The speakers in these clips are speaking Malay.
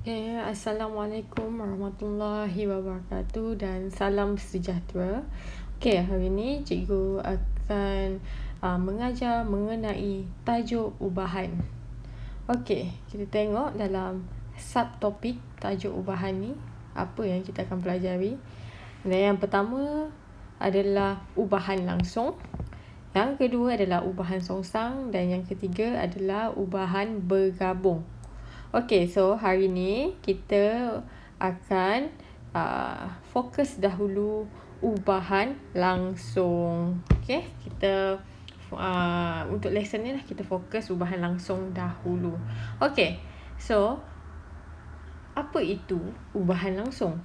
Assalamualaikum warahmatullahi wabarakatuh dan salam sejahtera. Hari ini cikgu akan mengajar mengenai tajuk ubahan. Kita tengok dalam subtopik tajuk ubahan ni apa yang kita akan pelajari. Dan yang pertama adalah ubahan langsung. Yang kedua adalah ubahan songsang dan yang ketiga adalah ubahan bergabung. So hari ni kita akan fokus dahulu ubahan langsung. Kita untuk lesson ni lah kita fokus ubahan langsung dahulu. So apa itu ubahan langsung?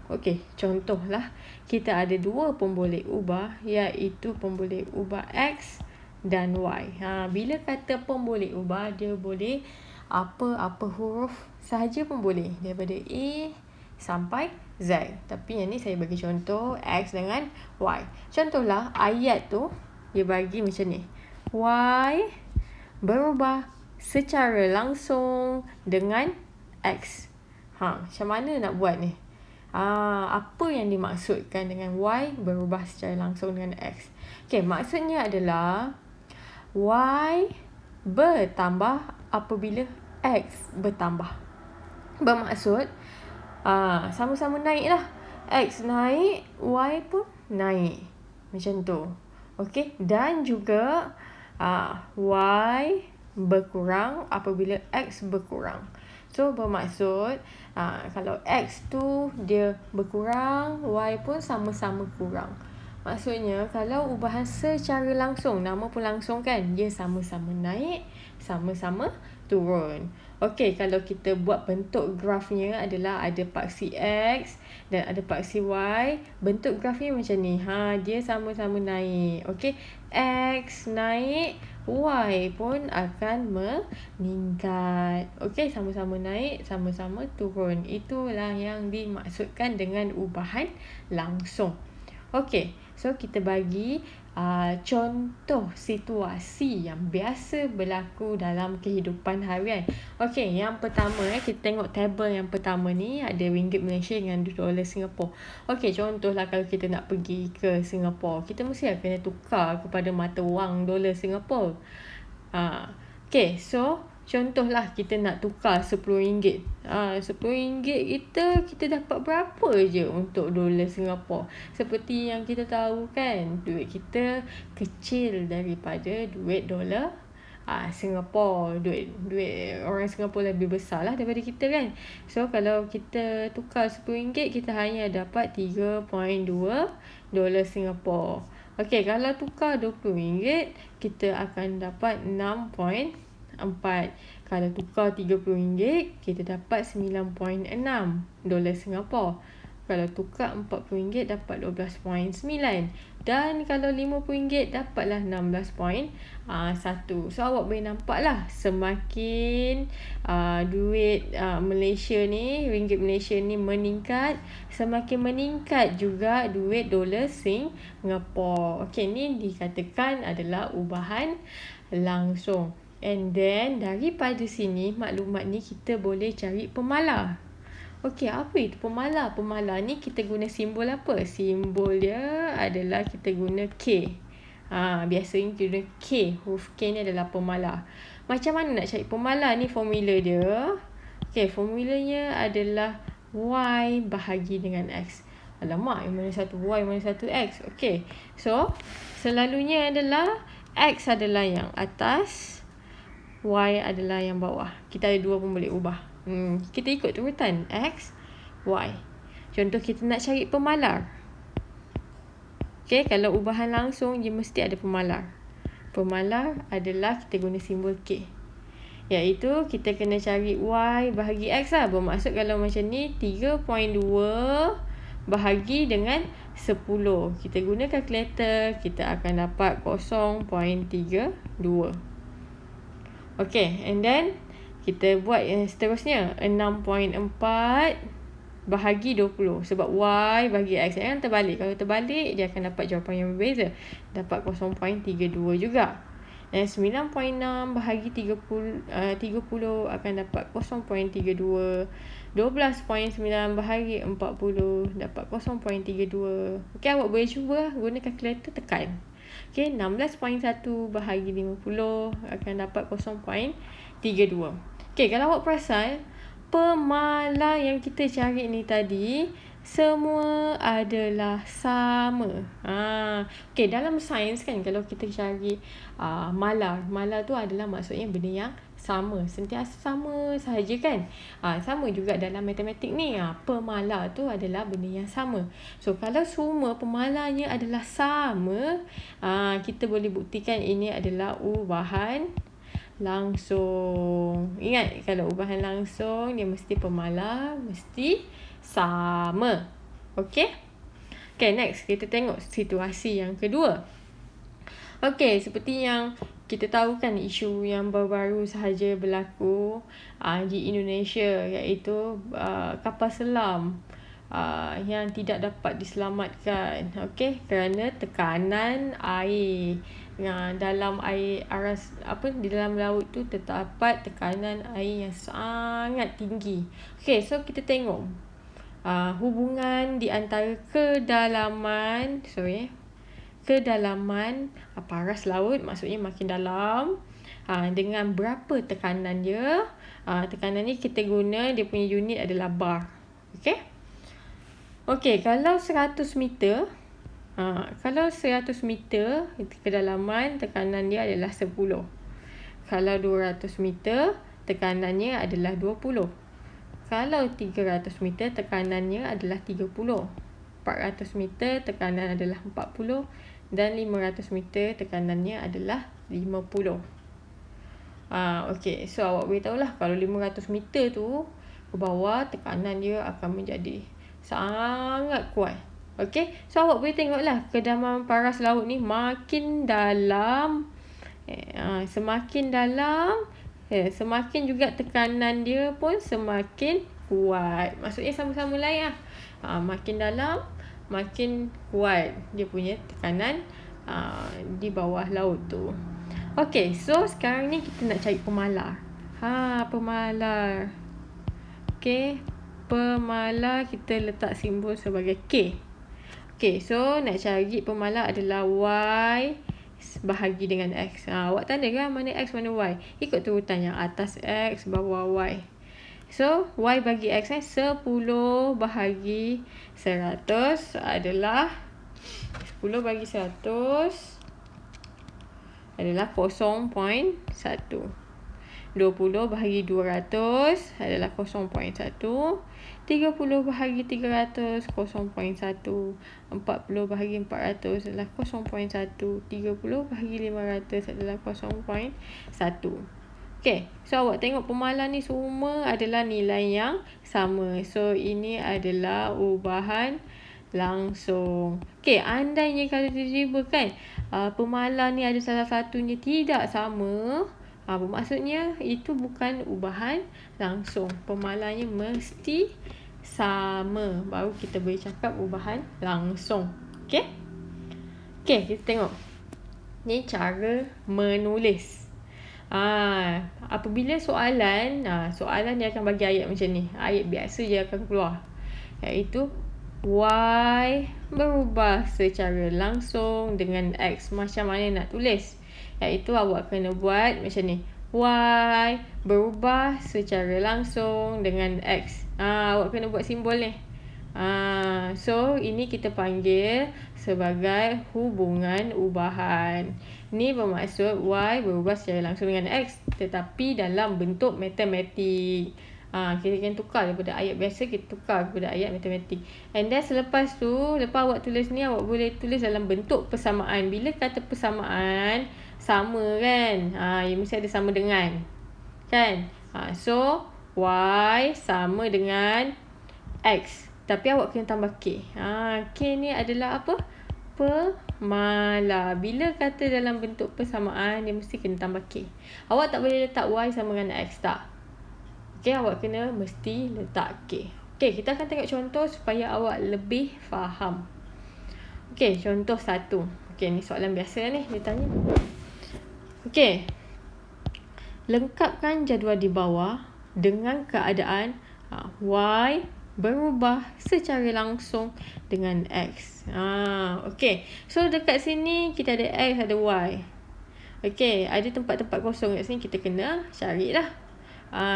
Contohlah kita ada dua pemboleh ubah, iaitu pemboleh ubah X dan Y. Bila kata pemboleh ubah, dia boleh apa huruf sahaja pun boleh, daripada A sampai Z. Tapi yang ni saya bagi contoh X dengan Y. Contohlah ayat tu dia bagi macam ni. Y berubah secara langsung dengan X. Macam mana nak buat ni? Apa yang dimaksudkan dengan Y berubah secara langsung dengan X? Maksudnya adalah Y bertambah apabila X bertambah. Bermaksud sama-sama naik lah. X naik, Y pun naik. Macam tu. Dan juga Y berkurang apabila X berkurang. So bermaksud kalau X tu dia berkurang, Y pun sama-sama kurang. Maksudnya kalau ubahan secara langsung, nama pun langsung kan, dia sama-sama naik, sama-sama turun. Kalau kita buat bentuk grafnya adalah ada paksi X dan ada paksi Y. Bentuk grafnya macam ni. Dia sama-sama naik. X naik, Y pun akan meningkat. Sama-sama naik, sama-sama turun. Itulah yang dimaksudkan dengan ubahan langsung. So kita bagi contoh situasi yang biasa berlaku dalam kehidupan harian. Yang pertama kita tengok tabel yang pertama ni ada ringgit Malaysia dengan dolar Singapura. Contohlah kalau kita nak pergi ke Singapura, kita mesti kena tukar kepada mata wang dolar Singapura. So contohlah kita nak tukar RM10. RM10 kita dapat berapa je untuk dolar Singapura? Seperti yang kita tahu kan, duit kita kecil daripada duit dolar Singapura. Duit orang Singapura lebih besar lah daripada kita kan. So kalau kita tukar RM10, kita hanya dapat 3.2 dolar Singapura. Kalau tukar RM20, kita akan dapat 6.4. Kalau tukar RM30, kita dapat 9.6 dolar Singapura. Kalau tukar RM40, dapat 12.9. Dan kalau RM50, dapatlah 16.1. So awak boleh nampak lah, semakin duit Malaysia ni, ringgit Malaysia ni meningkat, semakin meningkat juga duit dolar Singapura. Ni dikatakan adalah ubahan langsung. And then daripada sini maklumat ni kita boleh cari pemalar. Apa itu pemalar? Pemalar ni kita guna simbol apa? Simbol dia adalah kita guna K. Biasanya kita guna K. Huruf K ni adalah pemalar. Macam mana nak cari pemalar ni? Formula dia. Formulanya adalah Y bahagi dengan X. Alamak, yang mana satu Y, yang mana satu X. So selalunya adalah X adalah yang atas, Y adalah yang bawah. Kita ada dua pun boleh ubah. Kita ikut urutan X, Y. Contoh kita nak cari pemalar. Kalau ubahan langsung, dia mesti ada pemalar. Pemalar adalah kita guna simbol K. Iaitu kita kena cari Y bahagi X lah. Bermaksud kalau macam ni, 3.2 bahagi dengan 10. Kita guna kalkulator, kita akan dapat 0.32. And then kita buat yang seterusnya, 6.4 bahagi 20. Sebab Y bahagi X yang terbalik. Kalau terbalik, dia akan dapat jawapan yang berbeza. Dapat 0.32 juga. Dan 9.6 bahagi 30 akan dapat 0.32. 12.9 bahagi 40 dapat 0.32. Okey, awak boleh cuba guna kalkulator tekan. Okey, 16.1 bahagi 50 akan dapat 0.32. Okey, kalau awak perasan, pemalar yang kita cari ni tadi semua adalah sama. Okey, dalam sains kan kalau kita cari malar tu adalah maksudnya benda yang sama, sentiasa sama sahaja kan. Sama juga dalam matematik ni. Pemalar tu adalah benda yang sama. So kalau semua pemalarnya adalah sama, kita boleh buktikan ini adalah ubahan langsung. Ingat, kalau ubahan langsung dia mesti pemalar mesti sama. Okey? Okay, next kita tengok situasi yang kedua. Okey, seperti yang kita tahu kan, isu yang baru-baru sahaja berlaku di Indonesia, iaitu kapal selam yang tidak dapat diselamatkan. Okey, kerana tekanan air dalam air aras di dalam laut tu terdapat tekanan air yang sangat tinggi. Okey, so kita tengok hubungan di antara kedalaman paras laut, maksudnya makin dalam, dengan berapa tekanan dia. Tekanan ni kita guna, dia punya unit adalah bar. Okey, kalau 100 meter, kalau 100 meter kedalaman, tekanan dia adalah 10. Kalau 200 meter, tekanannya adalah 20. Kalau 300 meter, tekanannya adalah 30. 400 meter, tekanan adalah 40. Dan 500 meter, tekanannya adalah 50. Okey, so awak boleh tahulah kalau 500 meter tu ke bawah, tekanan dia akan menjadi sangat kuat. Okey, so awak boleh tengoklah kedalaman paras laut ni makin dalam, semakin dalam, semakin juga tekanan dia pun semakin kuat. Maksudnya sama-sama lain lah. Makin dalam, makin kuat dia punya tekanan di bawah laut tu. Okey, so sekarang ni kita nak cari pemalar. Pemalar. Okey, pemalar kita letak simbol sebagai K. Okey, so nak cari pemalar adalah Y bahagi dengan X. Awak tanda kan mana X mana Y. Ikut urutan yang atas X, bawah Y. So, Y bagi X 10 bahagi 100 adalah 10 bagi 100 adalah 0.1. 20 bahagi 200 adalah 0.1. 30 bahagi 300 0.1. 40 bahagi 400 adalah 0.1. 30 bahagi 500 adalah 0.1. Okay, so awak tengok pemalar ni semua adalah nilai yang sama. So ini adalah ubahan langsung. Okay, andainya kalau tiba-tiba kan pemalar ni ada salah satunya tidak sama, maksudnya itu bukan ubahan langsung. Pemalarnya mesti sama, baru kita boleh cakap ubahan langsung. Okay, kita tengok ni cara menulis. Apabila soalan dia akan bagi ayat macam ni. Ayat biasa je akan keluar, iaitu Y berubah secara langsung dengan X. Macam mana nak tulis? Iaitu awak kena buat macam ni. Y berubah secara langsung dengan X. Awak kena buat simbol ni. So ini kita panggil sebagai hubungan ubahan. Ni bermaksud Y berubah secara langsung dengan X, tetapi dalam bentuk matematik. Kita akan tukar daripada ayat biasa, kita tukar kepada ayat matematik. And then selepas tu, lepas awak tulis ni, awak boleh tulis dalam bentuk persamaan. Bila kata persamaan, sama kan? Yang mesti ada sama dengan, kan? So Y sama dengan X, tapi awak kena tambah K. K ni adalah apa? Pemalar. Bila kata dalam bentuk persamaan, dia mesti kena tambah K. Awak tak boleh letak Y sama dengan X, tak? Okay, awak kena mesti letak K. Okay, kita akan tengok contoh supaya awak lebih faham. Okay, contoh 1. Okay, ni soalan biasa ni dia tanya. Okey. Lengkapkan jadual di bawah dengan keadaan Y berubah secara langsung dengan X. Okey. So dekat sini kita ada X, ada Y. Okey, ada tempat-tempat kosong kat sini, kita kena carilah.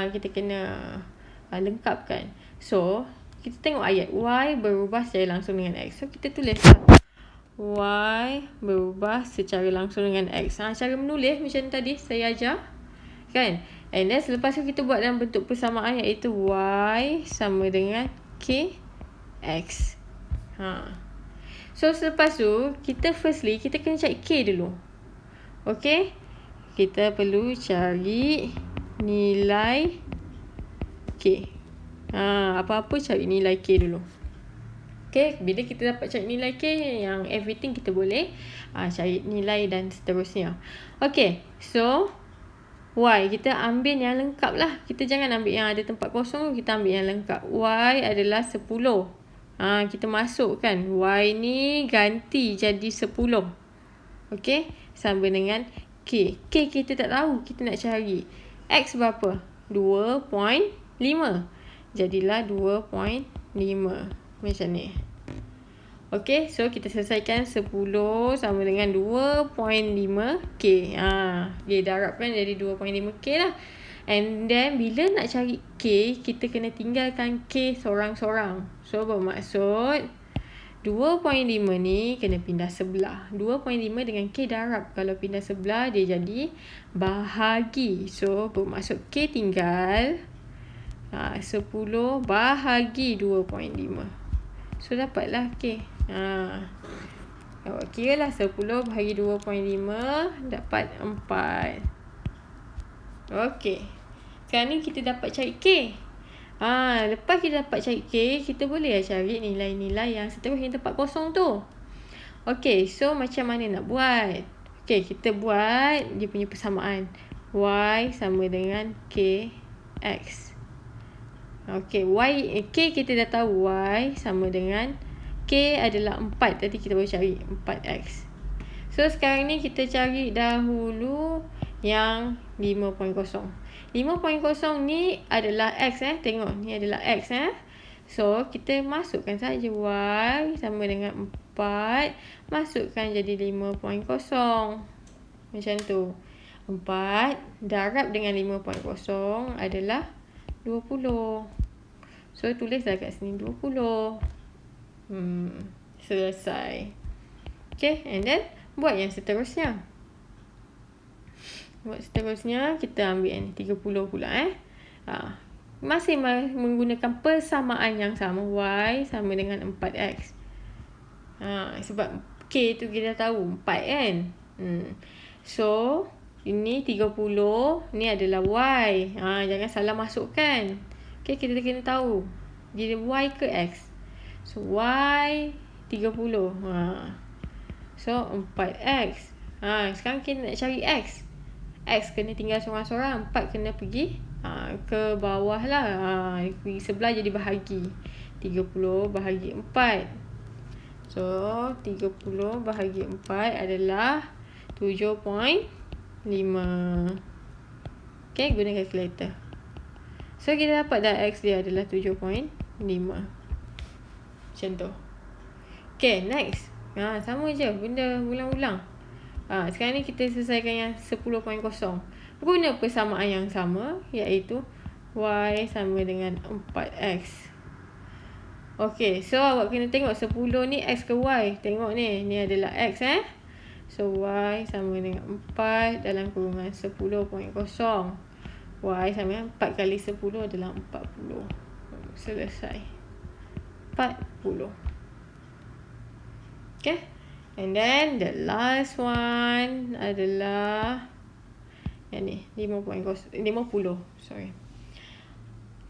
Kita kena lengkapkan. So, kita tengok ayat Y berubah secara langsung dengan X. So, kita tulislah Y berubah secara langsung dengan X. Cara menulis macam tadi saya ajar. Kan? And then selepas tu kita buat dalam bentuk persamaan, iaitu Y sama dengan KX. So selepas tu kita kena cari K dulu. Okay, kita perlu cari nilai K. Apa-apa cari nilai K dulu. Okay, bila kita dapat cari nilai K, yang everything kita boleh cari nilai dan seterusnya. Okay, so Y kita ambil yang lengkap lah. Kita jangan ambil yang ada tempat kosong, kita ambil yang lengkap. Y adalah 10. Kita masukkan Y ni ganti jadi 10. Okay, sama dengan K. K kita tak tahu, kita nak cari. X berapa? 2.5. Jadilah 2.5. Macam ni. Okay, so kita selesaikan 10 sama dengan 2.5K. Dia darabkan jadi 2.5K lah. And then, bila nak cari K, kita kena tinggalkan K sorang-sorang. So, bermaksud 2.5 ni kena pindah sebelah. 2.5 dengan K darab. Kalau pindah sebelah, dia jadi bahagi. So, bermaksud K tinggal 10 bahagi 2.5. So, dapatlah K. Awak kira lah 10 bahagi 2.5 dapat 4. Okey. Sekarang ni kita dapat cari K. Lepas kita dapat cari K, kita boleh cari nilai-nilai yang seterusnya tempat kosong tu. Okey, so macam mana nak buat? Okey, kita buat dia punya persamaan. Y sama dengan KX. Okey, K kita dah tahu Y sama dengan K adalah 4. Tadi kita boleh cari 4X. So, sekarang ni kita cari dahulu yang 5.0. 5.0 ni adalah X. Tengok, ni adalah X. So, kita masukkan saja Y sama dengan 4. Masukkan jadi 5.0. Macam tu. 4 darab dengan 5.0 adalah 20. So, tulislah kat sini 20. Selesai. Okay, and then buat yang seterusnya. Kita ambil yang 30 pula. Masih menggunakan persamaan yang sama. Y sama dengan 4X. Sebab K tu kita tahu 4 kan. So, ini 30. Ni adalah Y. Jangan salah masukkan. Okay, kita kena tahu dia Y ke X. So, Y 30. So, 4X. Sekarang kita nak cari X. X kena tinggal sorang-sorang. 4 kena pergi ke bawah lah. Pergi sebelah jadi bahagi. 30 bahagi 4. So, 30 bahagi 4 adalah 7.5. Okay, guna kalkulator. So, kita dapat dah X dia adalah 7.5. Macam tu. Okay, next. Sama je. Benda ulang-ulang. Sekarang ni kita selesaikan yang 10.0. Guna persamaan yang sama, iaitu Y sama dengan 4X. Okay, so awak kena tengok 10 ni X ke Y. Tengok ni. Ni adalah X. So, Y sama dengan 4 dalam kurungan 10.0. Y sama dengan 4 kali 10 adalah 40. Selesai. 40. Okay. And then the last one adalah yang ni 50. Sorry.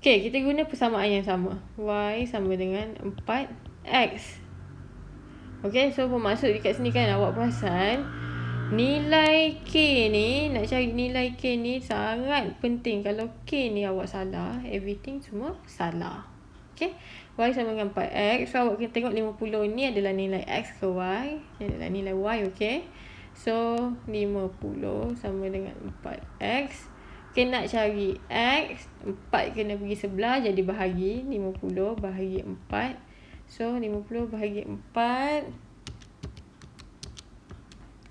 Okay, kita guna persamaan yang sama. Y sama dengan 4X. Okay, so bermaksud dekat sini kan awak perasan nilai K ni, nak cari nilai K ni sangat penting. Kalau K ni awak salah, everything semua salah. Okay, Y sama dengan 4X. So, awak kena tengok 50 ni adalah nilai X ke Y. Ni adalah nilai Y, okay. So 50 sama dengan 4x. Okay, nak cari x, 4 kena pergi sebelah, jadi bahagi 50 bahagi 4. So 50 bahagi 4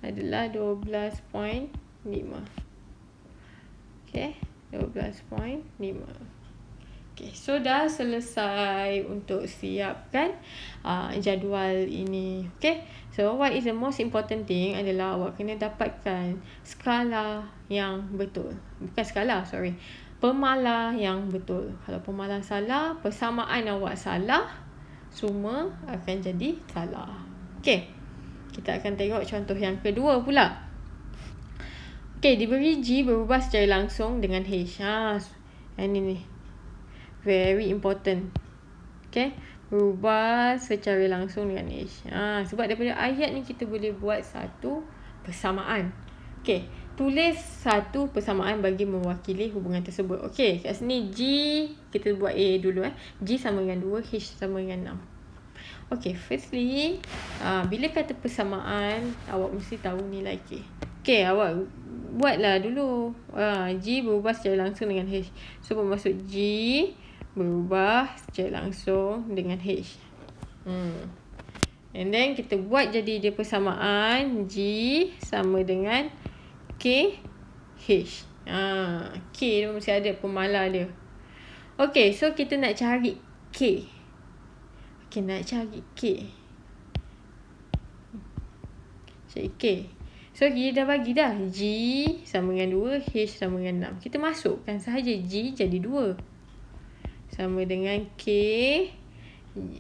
adalah 12.5. Okay, 12.5. Okay, so dah selesai untuk siapkan jadual ini. Okay, so what is the most important thing adalah awak kena dapatkan skala yang betul. Bukan skala, sorry. Pemalar yang betul. Kalau pemalar salah, persamaan awak salah, semua akan jadi salah. Okay, kita akan tengok contoh yang kedua pula. Okay, diberi G berubah secara langsung dengan H. Ini ni. Very important. Okay, berubah secara langsung dengan H. Sebab daripada ayat ni kita boleh buat satu persamaan. Okay, tulis satu persamaan bagi mewakili hubungan tersebut. Okay, kat sini G, kita buat A dulu. G sama dengan 2, H sama dengan 6. Okay, firstly, bila kata persamaan, awak mesti tahu nilai K. Okay, awak buatlah dulu. G berubah secara langsung dengan H. So, bermaksud G berubah secara langsung dengan H. And then kita buat jadi dia persamaan G sama dengan K H. K dia mesti ada pemalar dia. Okay, so kita nak cari K. Okay, nak cari K. Cari K. So kita dah bagi dah G sama dengan 2, H sama dengan 6. Kita masukkan sahaja G jadi 2 sama dengan K,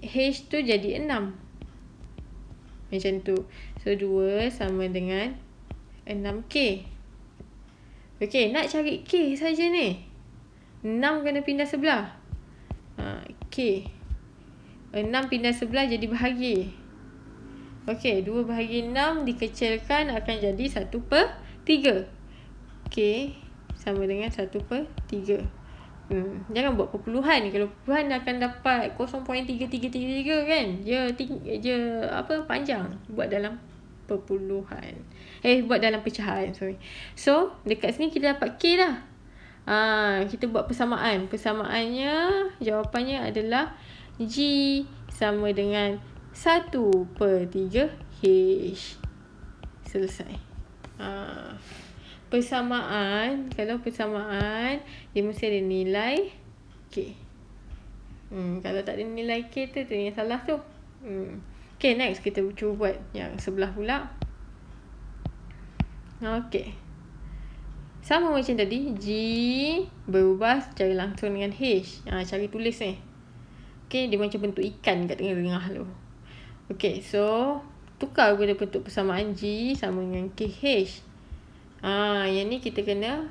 H tu jadi 6. Macam tu. So 2 sama dengan 6K. Okay, nak cari K saja ni. 6 kena pindah sebelah. K 6 pindah sebelah jadi bahagi. Okay, 2 bahagi 6 dikecilkan akan jadi 1/3. K sama dengan 1/3. Jangan buat perpuluhan. Kalau perpuluhan akan dapat 0.3333 kan. Dia panjang. Buat dalam perpuluhan. Buat dalam pecahan, sorry. So, dekat sini kita dapat K dah. Kita buat persamaan. Persamaannya, jawapannya adalah G sama dengan 1/3 H. Selesai. Persamaan, kalau persamaan dia mesti ada nilai K. Kalau tak ada nilai K tu yang salah tu. Okay, next kita cuba buat yang sebelah pula. Okay, sama macam tadi, G berubah secara langsung dengan H. Cari tulis ni. Okay, dia macam bentuk ikan kat tengah-tengah tu. Okay, so tukar pada bentuk persamaan G sama dengan KH. Yang ni kita kena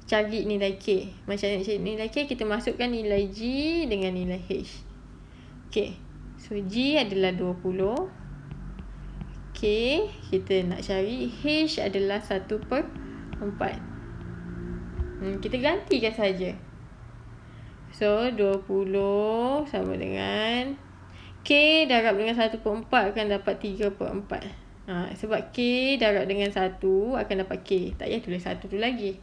cari nilai K. Macam nak cari nilai K, kita masukkan nilai G dengan nilai H. Okay, so G adalah 20. K kita nak cari, H adalah 1/4. Kita gantikan saja. So 20 sama dengan K darab dengan 1/4 akan dapat 3/4. Sebab K darab dengan 1 akan dapat K. Tak payah tulis 1 tu lagi.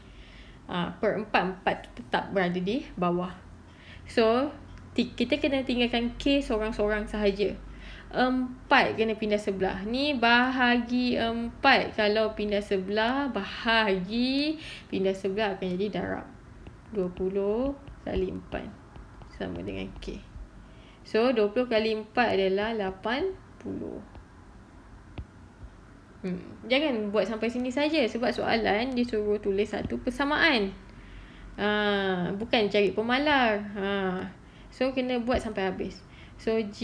Per 4 tu tetap berada di bawah. So kita kena tinggalkan K seorang-seorang sahaja. 4 kena pindah sebelah. Ni bahagi 4. Kalau pindah sebelah, bahagi pindah sebelah akan jadi darab. 20 kali 4 sama dengan K. So 20 kali 4 adalah 80. Jangan buat sampai sini saja, sebab soalan dia suruh tulis satu persamaan. Bukan cari pemalar. So kena buat sampai habis. So G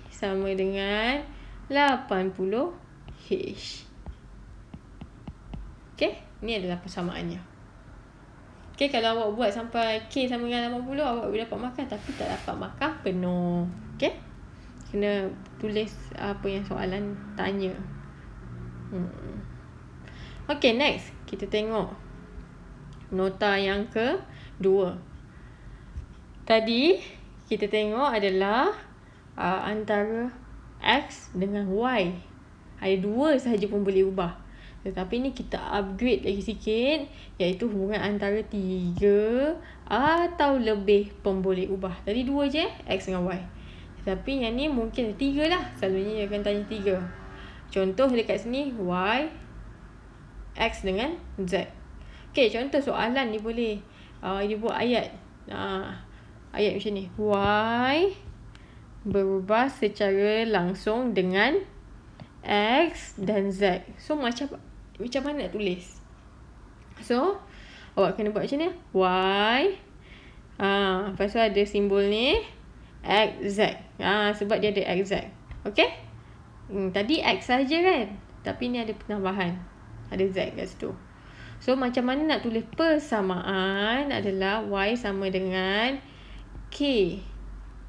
sama dengan 80 H. Okay, ni adalah persamaannya. Okay, kalau awak buat sampai K sama dengan 80, awak boleh dapat markah, tapi tak dapat markah penuh. Okay, kena tulis apa yang soalan tanya. Okay, next kita tengok nota yang kedua. Tadi kita tengok adalah antara X dengan Y. Ada 2 sahaja pun boleh ubah. Tetapi ni kita upgrade lagi sikit, iaitu hubungan antara 3 atau lebih pemboleh ubah. Tadi 2 je, X dengan Y. Tetapi yang ni mungkin 3 lah. Selalunya dia akan tanya 3. Contoh dekat sini, Y, X dengan Z. Okay, contoh soalan ni boleh dia buat ayat. Ayat macam ni. Y berubah secara langsung dengan X dan Z. So, macam mana nak tulis? So, awak kena buat macam ni. Y. Lepas tu ada simbol ni. X, Z. Sebab dia ada X, Z. Okay? Tadi X saja kan? Tapi ni ada penambahan. Ada Z kat situ. So, macam mana nak tulis persamaan adalah Y sama dengan K,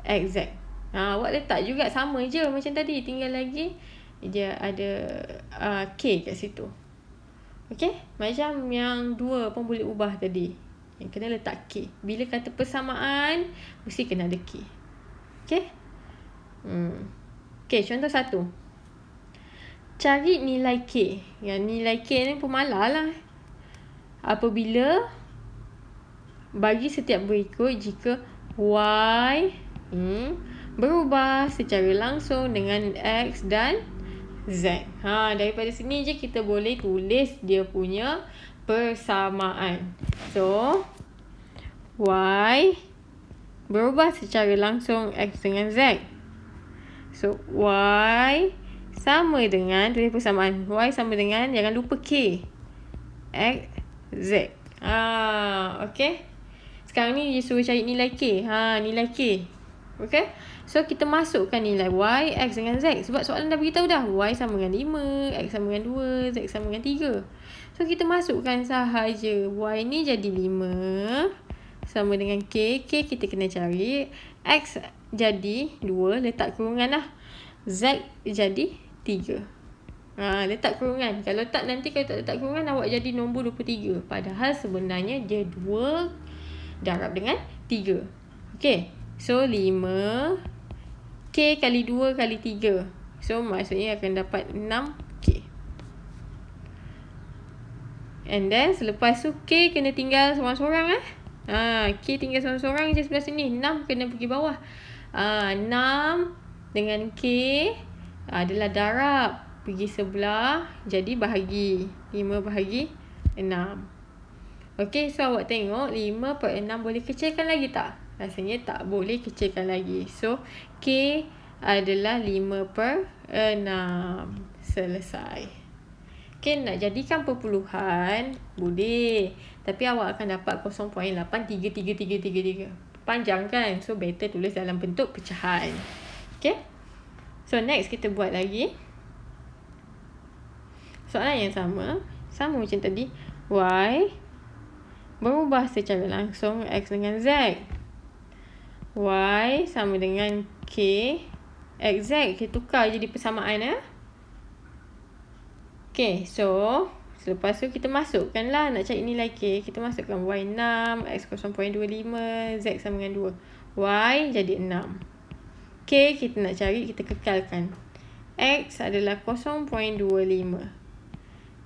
X, Z. Awak letak juga sama je macam tadi. Tinggal lagi dia ada K kat situ. Okay? Macam yang 2 pun boleh ubah tadi. Yang kena letak K. Bila kata persamaan, mesti kena ada K. Okay? Okay, contoh 1. Cari nilai K. Yang nilai K ni pemalas lah. Apabila bagi setiap berikut jika Y berubah secara langsung dengan X dan Z. Daripada sini je kita boleh tulis dia punya persamaan. So, Y berubah secara langsung X dengan Z. So, Y sama dengan, tulis persamaan. Y sama dengan, jangan lupa K. X, Z. Okay. Sekarang ni dia suruh cari nilai K. Nilai K. Okay. So, kita masukkan nilai Y, X dengan Z. Sebab soalan dah beritahu dah. Y sama dengan 5, X sama dengan 2, Z sama dengan 3. So, kita masukkan sahaja. Y ni jadi 5. Sama dengan K. K kita kena cari. X jadi 2. Letak kurungan lah. Z jadi 3. Letak kurungan. Kalau tak nanti kalau tak letak kurungan, awak jadi nombor 23. Padahal sebenarnya dia 2 darab dengan 3. Okay. So, 5. K kali 2 kali 3. So, maksudnya akan dapat 6K. And then, selepas tu K kena tinggal seorang-seorang. K tinggal seorang-seorang je sebelah sini. 6 kena pergi bawah. 6 dengan K adalah darab. Pergi sebelah, jadi bahagi. 5 bahagi 6. Okay, so awak tengok 5/6 boleh kecilkan lagi tak? Rasanya tak boleh kecilkan lagi. So, K adalah 5/6. Selesai. Okay, nak jadikan perpuluhan, boleh. Tapi awak akan dapat 0.83333. Panjang kan? So, better tulis dalam bentuk pecahan. Okay. So, next kita buat lagi. Soalan yang sama macam tadi. Y berubah secara langsung X dengan Z. Y sama dengan K, X, Z. Kita tukar jadi persamaan. Okay, so selepas tu kita masukkan lah. Nak cari nilai K, kita masukkan Y 6, X 0.25, Z sama dengan 2. Y jadi 6. K kita nak cari, kita kekalkan. X adalah 0.25.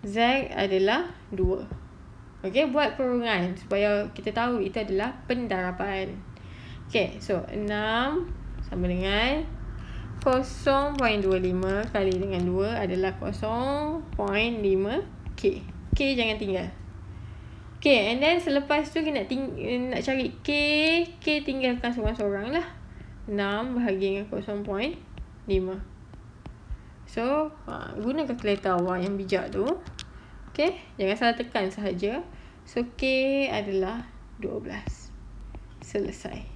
Z adalah 2. Okay, buat kurungan supaya kita tahu itu adalah pendaraban. Okay, so 6 sama dengan 0.25 kali dengan 2 adalah 0.5K. K jangan tinggal. Okay, and then selepas tu kita nak cari K. K tinggalkan seorang-seorang lah. 6 bahagi dengan 0.5. So, guna kalkulator awak yang bijak tu. Okay, jangan salah tekan sahaja. So, K adalah 12. Selesai.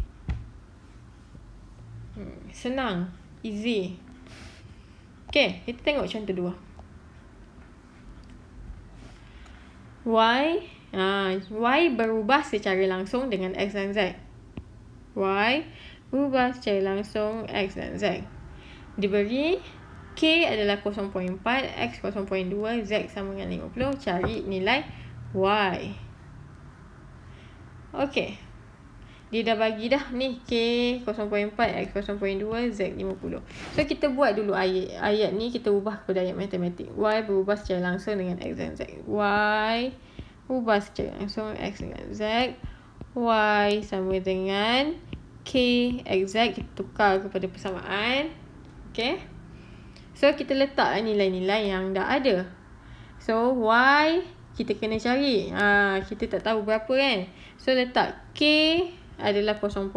Senang. Easy. Okay, kita tengok contoh 2. Y berubah secara langsung dengan X dan Z. Y berubah secara langsung X dan Z. Diberi K adalah 0.4, X 0.2, Z sama dengan 50. Cari nilai Y. Okay. Dia dah bagi dah ni K 0.4, X 0.2, Z 50. So kita buat dulu ayat ni, kita ubah kepada ayat matematik. Y berubah secara langsung dengan X dan Z. Y ubah secara langsung X dengan Z. Y sama dengan K X Z. Kita tukar kepada persamaan. Okay. So kita letak nilai-nilai yang dah ada. So Y kita kena cari. Kita tak tahu berapa kan. So letak K adalah 0.4.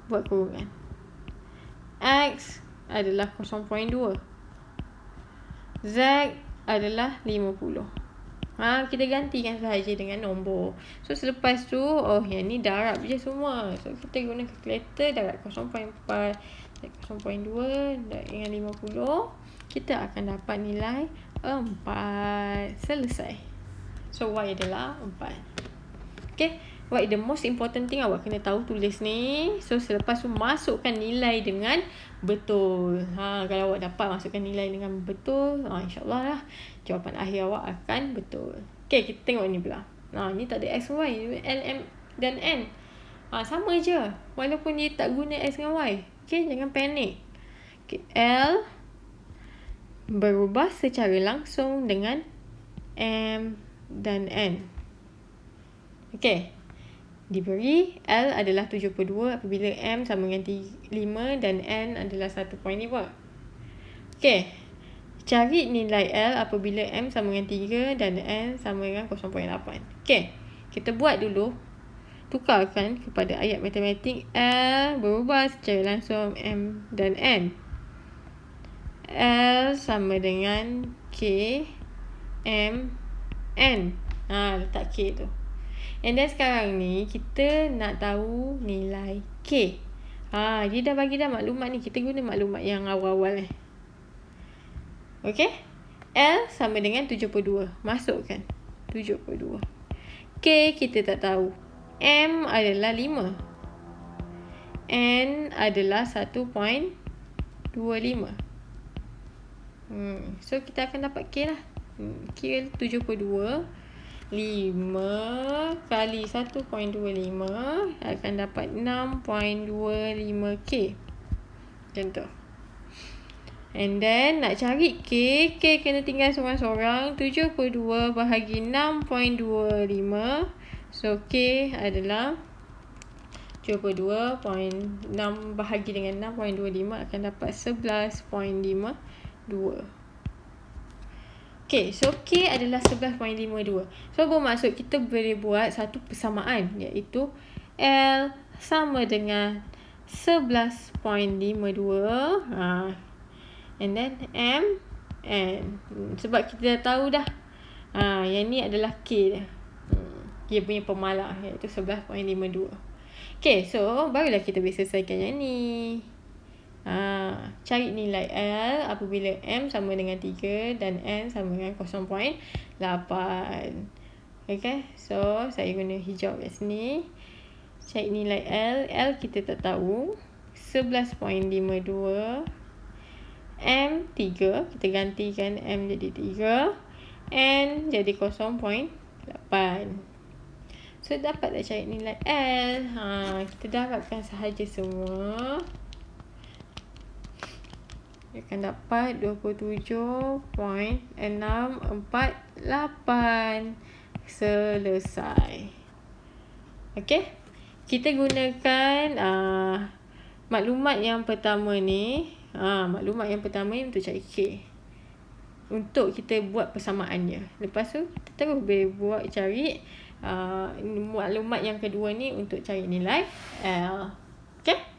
Buat kurungan. X adalah 0.2. Z adalah 50. Kita gantikan sahaja dengan nombor. So selepas tu, yang ni darab je semua. So kita guna kalkulator, darab 0.4, 0.2 dengan 50. Kita akan dapat nilai 4. Selesai. So Y adalah 4. Okay. What the most important thing awak kena tahu tulis ni. So selepas tu masukkan nilai dengan betul. Kalau awak dapat masukkan nilai dengan betul, insyaAllah lah jawapan akhir awak akan betul. Okay, kita tengok ni pula. Ni tak ada X, Y, L, M dan N. Sama je. Walaupun dia tak guna X dengan Y. Okay, jangan panik. Okay, L berubah secara langsung dengan M dan N. Okay. Diberi L adalah 72 apabila M sama dengan 5 dan N adalah 1.5. Okey. Cari nilai L apabila M sama dengan 3 dan N sama dengan 0.8. Okey. Kita buat dulu. Tukarkan kepada ayat matematik. L berubah secara langsung M dan N. L sama dengan K M N. Letak K tu. And then sekarang ni kita nak tahu nilai K. Dia dah bagi dah maklumat ni. Kita guna maklumat yang awal-awal ni. Okay. L sama dengan 72. Masukkan 72. K kita tak tahu. M adalah 5. N adalah 1.25. So kita akan dapat K lah. K 72. 5 kali 1.25 akan dapat 6.25K. Macam tu. And then nak cari K kena tinggal seorang-seorang. 72 bahagi 6.25. So K adalah 72.6 bahagi dengan 6.25 akan dapat 11.52. Okay, so K adalah 11.52. So bermaksud kita boleh buat satu persamaan, iaitu L sama dengan 11.52. And then M N. Sebab kita dah tahu dah. Yang ni adalah K dia. Dia punya pemalah, iaitu 11.52. Okay, so barulah kita boleh selesaikan yang ni. Cari nilai L apabila M sama dengan 3 dan N sama dengan 0.8. Okay, so saya guna hijau kat sini. Cari nilai L. L kita tak tahu. 11.52. M 3. Kita gantikan M jadi 3. N jadi 0.8. So dapat dah cari nilai L. Kita dapatkan sahaja semua. Akan dapat 27.648. Selesai. Okay. Kita gunakan maklumat yang pertama ni. Maklumat yang pertama ni untuk cari K. Untuk kita buat persamaannya. Lepas tu kita terus boleh buat cari maklumat yang kedua ni untuk cari nilai L. Okay.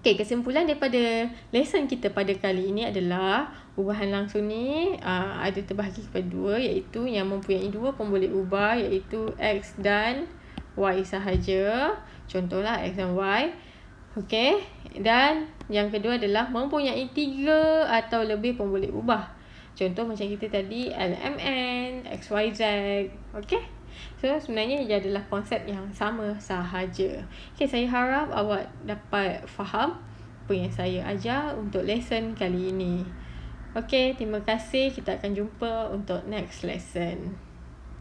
Okay, kesimpulan daripada lesson kita pada kali ini adalah ubahan langsung ni ada terbahagi kepada dua, iaitu yang mempunyai dua pemboleh ubah, iaitu X dan Y sahaja. Contohlah X dan Y. Okay. Dan yang kedua adalah mempunyai 3 atau lebih pemboleh ubah. Contoh macam kita tadi LMN, XYZ. Okay. So sebenarnya ia adalah konsep yang sama sahaja. Okay, saya harap awak dapat faham apa yang saya ajar untuk lesson kali ini. Okay, terima kasih. Kita akan jumpa untuk next lesson.